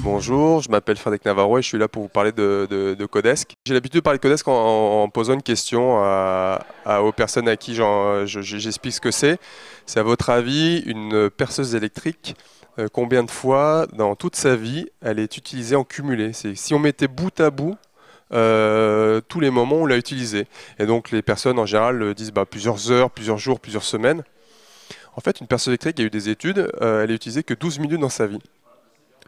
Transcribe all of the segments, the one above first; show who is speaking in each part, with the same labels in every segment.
Speaker 1: Bonjour, je m'appelle Frédéric Navarro et je suis là pour vous parler de Codesk. J'ai l'habitude de parler de Codesk en posant une question aux personnes à qui j'explique ce que c'est. C'est à votre avis, une perceuse électrique, combien de fois dans toute sa vie elle est utilisée en cumulé? Si on mettait bout à bout tous les moments où on l'a utilisée. Et donc les personnes en général disent plusieurs heures, plusieurs jours, plusieurs semaines. En fait, une perceuse électrique, il y a eu des études, elle est utilisée que 12 minutes dans sa vie.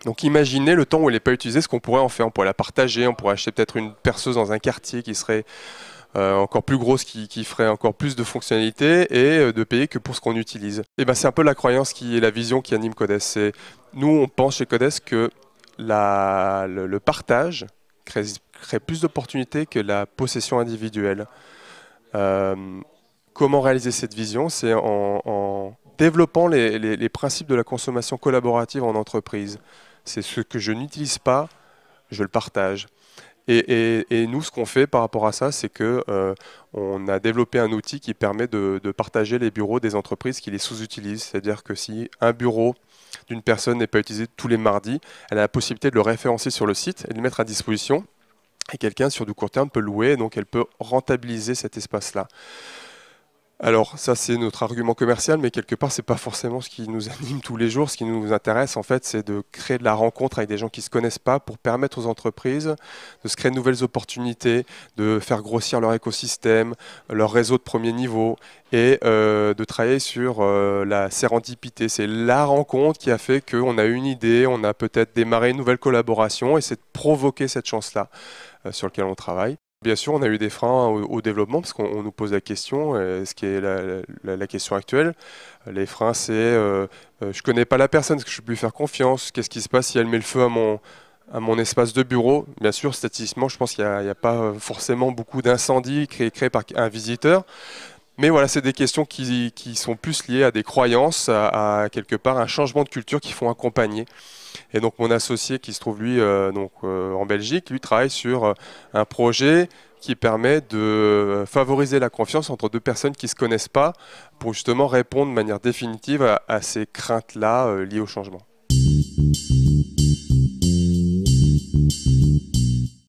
Speaker 1: Donc imaginez le temps où elle n'est pas utilisée, ce qu'on pourrait en faire. On pourrait la partager, on pourrait acheter peut-être une perceuse dans un quartier qui serait encore plus grosse, qui ferait encore plus de fonctionnalités et de payer que pour ce qu'on utilise. Et ben, c'est un peu la croyance et la vision qui anime Codesk. Nous, on pense chez Codesk que le partage crée plus d'opportunités que la possession individuelle. Comment réaliser cette vision? C'est en développant les principes de la consommation collaborative en entreprise. C'est ce que je n'utilise pas, je le partage. Et nous, ce qu'on fait par rapport à ça, c'est que on a développé un outil qui permet de partager les bureaux des entreprises qui les sous-utilisent. C'est-à-dire que si un bureau d'une personne n'est pas utilisé tous les mardis, elle a la possibilité de le référencer sur le site et de le mettre à disposition. Et quelqu'un, sur du court terme, peut louer, donc elle peut rentabiliser cet espace-là. Alors ça c'est notre argument commercial, mais quelque part c'est pas forcément ce qui nous anime tous les jours. Ce qui nous intéresse en fait, c'est de créer de la rencontre avec des gens qui se connaissent pas pour permettre aux entreprises de se créer de nouvelles opportunités, de faire grossir leur écosystème, leur réseau de premier niveau et de travailler sur la sérendipité. C'est la rencontre qui a fait qu'on a eu une idée, on a peut-être démarré une nouvelle collaboration et c'est de provoquer cette chance-là sur laquelle on travaille. Bien sûr, on a eu des freins au développement parce qu'on nous pose la question, ce qui est la question actuelle. Les freins, c'est je connais pas la personne, est-ce que je peux lui faire confiance? Qu'est-ce qui se passe si elle met le feu à mon espace de bureau? Bien sûr, statistiquement, je pense qu'il n'y a pas forcément beaucoup d'incendies créés par un visiteur. Mais voilà, c'est des questions qui sont plus liées à des croyances, à quelque part un changement de culture qu'il faut accompagner. Et donc mon associé qui se trouve lui en Belgique, lui travaille sur un projet qui permet de favoriser la confiance entre deux personnes qui ne se connaissent pas pour justement répondre de manière définitive à ces craintes-là liées au changement.